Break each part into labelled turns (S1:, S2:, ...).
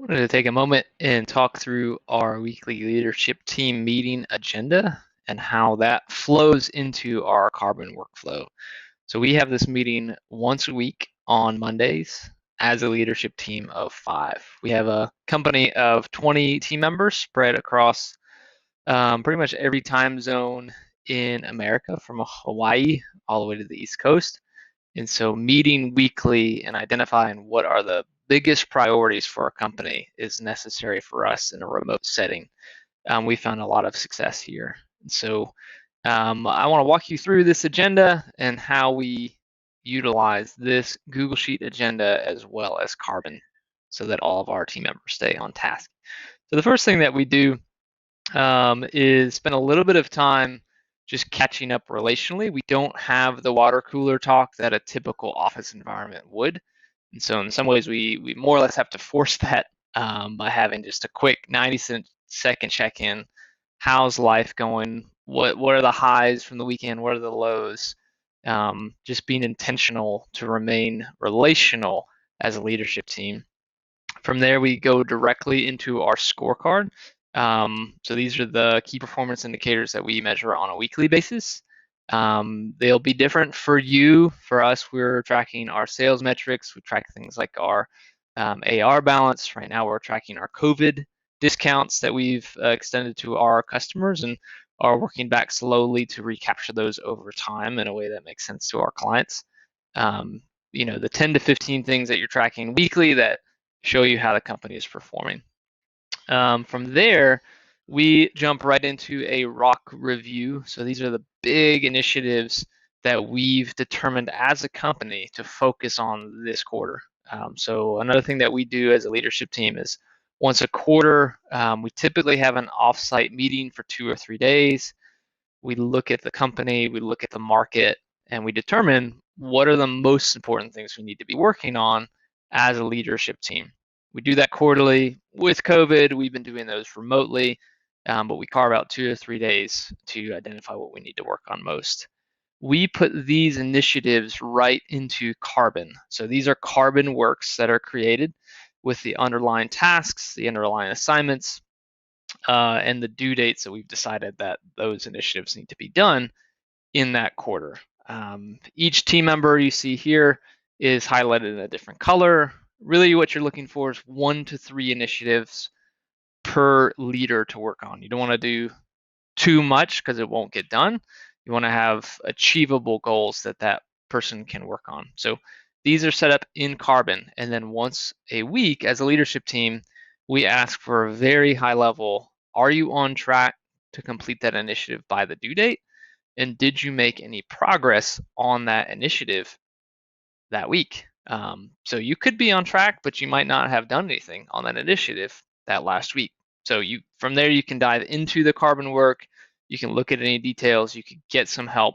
S1: Wanted to take a moment and talk through our weekly leadership team meeting agenda and how that flows into our Karbon workflow. So we have this meeting once a week on Mondays as a leadership team of 5. We have a company of 20 team members spread across pretty much every time zone in America, from Hawaii all the way to the East Coast. And so meeting weekly and identifying what are the biggest priorities for our company is necessary for us in a remote setting. We found a lot of success here. And so I want to walk you through this agenda and how we utilize this Google Sheet agenda as well as Karbon so that all of our team members stay on task. So the first thing that we do is spend a little bit of time just catching up relationally. We don't have the water cooler talk that a typical office environment would. And so in some ways, we more or less have to force that by having just a quick 90-second check-in. How's life going? What are the highs from the weekend? What are the lows? Just being intentional to remain relational as a leadership team. From there, we go directly into our scorecard. So these are the key performance indicators that we measure on a weekly basis. They'll be different for you. For us, we're tracking our sales metrics. We track things like our AR balance. Right now, we're tracking our COVID discounts that we've extended to our customers and are working back slowly to recapture those over time in a way that makes sense to our clients. The 10 to 15 things that you're tracking weekly that show you how the company is performing. From there, we jump right into a rock review. So these are the big initiatives that we've determined as a company to focus on this quarter. So another thing that we do as a leadership team is once a quarter, we typically have an offsite meeting for 2 or 3 days. We look at the company, we look at the market, and we determine what are the most important things we need to be working on as a leadership team. We do that quarterly. With COVID, we've been doing those remotely, but we carve out 2 or 3 days to identify what we need to work on most. We put these initiatives right into Karbon. So these are Karbon works that are created with the underlying tasks, the underlying assignments, and the due dates that we've decided that those initiatives need to be done in that quarter. Each team member you see here is highlighted in a different color. Really what you're looking for is 1 to 3 initiatives per leader to work on. You don't want to do too much because it won't get done. You want to have achievable goals that that person can work on. So these are set up in Karbon, and then once a week as a leadership team, we ask for a very high level, are you on track to complete that initiative by the due date? And did you make any progress on that initiative that week? So you could be on track, but you might not have done anything on that initiative that last week. So from there you can dive into the Karbon work. You can look at any details. You can get some help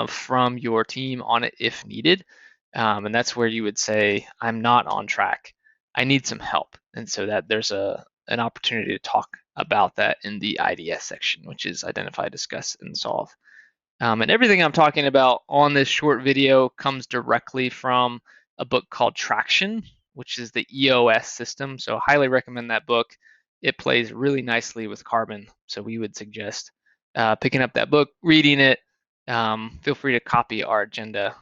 S1: from your team on it if needed. And that's where you would say, I'm not on track. I need some help. And so that there's an opportunity to talk about that in the IDS section, which is identify, discuss, and solve. And everything I'm talking about on this short video comes directly from a book called Traction, which is the EOS system. So highly recommend that book. It plays really nicely with Karbon. So we would suggest picking up that book, reading it. Feel free to copy our agenda.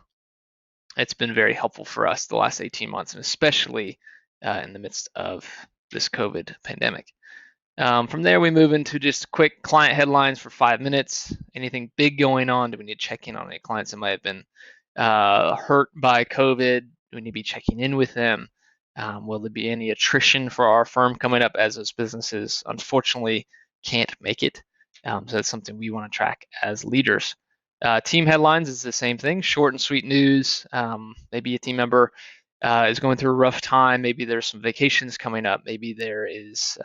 S1: It's been very helpful for us the last 18 months, and especially in the midst of this COVID pandemic. From there, we move into just quick client headlines for 5 minutes. Anything big going on? Do we need to check in on any clients that might have been hurt by COVID? Do we need to be checking in with them? Will there be any attrition for our firm coming up as those businesses unfortunately can't make it? So that's something we want to track as leaders. Team headlines is the same thing, short and sweet news. Maybe a team member is going through a rough time. Maybe there's some vacations coming up. Maybe there is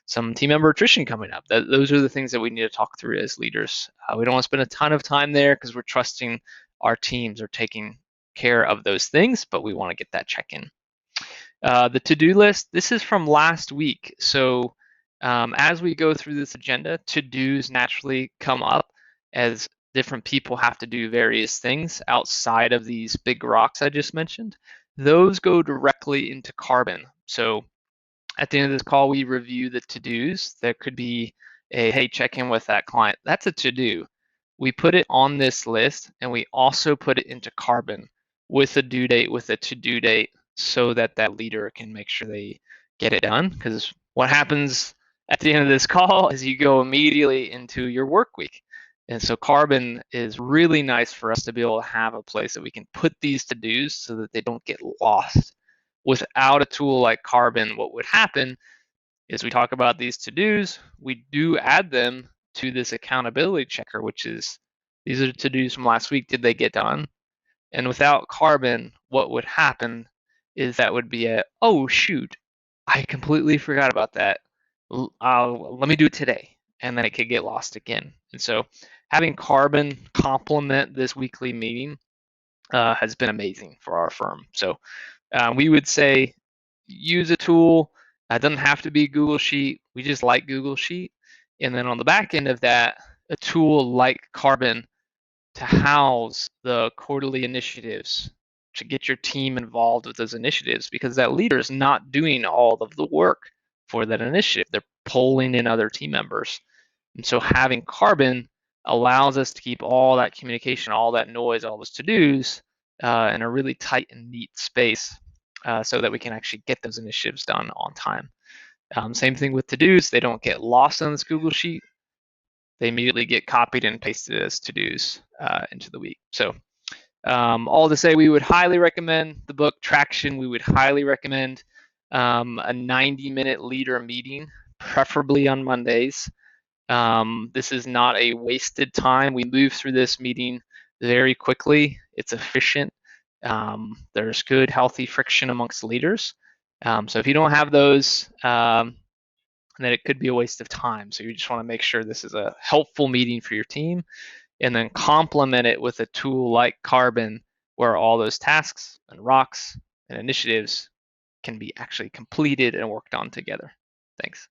S1: some team member attrition coming up. Those are the things that we need to talk through as leaders. We don't want to spend a ton of time there because we're trusting our teams are taking care of those things, but we want to get that check-in. The to-do list, this is from last week. So as we go through this agenda, to-dos naturally come up as different people have to do various things outside of these big rocks I just mentioned. those go directly into Karbon. So at the end of this call, we review the to-dos. There could be a, hey, check in with that client. That's a to-do. We put it on this list, and we also put it into Karbon with a due date, with a to-do date, so that that leader can make sure they get it done. Because what happens at the end of this call is you go immediately into your work week. And so Karbon is really nice for us to be able to have a place that we can put these to-dos so that they don't get lost. Without a tool like Karbon, what would happen is we talk about these to-dos, we do add them to this accountability checker, which is these are to-dos from last week, did they get done? And without Karbon, what would happen is that would be a, oh shoot, I completely forgot about that. Let me do it today. And then it could get lost again. And so having Karbon complement this weekly meeting has been amazing for our firm. So we would say use a tool. It doesn't have to be Google Sheet. We just like Google Sheet. And then on the back end of that, a tool like Karbon to house the quarterly initiatives, to get your team involved with those initiatives, because that leader is not doing all of the work for that initiative. They're pulling in other team members. And so having Karbon allows us to keep all that communication, all that noise, all those to-dos in a really tight and neat space so that we can actually get those initiatives done on time. Same thing with to-dos. They don't get lost on this Google Sheet. They immediately get copied and pasted as to-dos into the week. So all to say, we would highly recommend the book Traction. We would highly recommend a 90-minute leader meeting, preferably on Mondays. This is not a wasted time. We move through this meeting very quickly. It's efficient. There's good, healthy friction amongst leaders. So if you don't have those, then it could be a waste of time. So you just want to make sure this is a helpful meeting for your team, and then complement it with a tool like Karbon, where all those tasks and rocks and initiatives can be actually completed and worked on together. Thanks.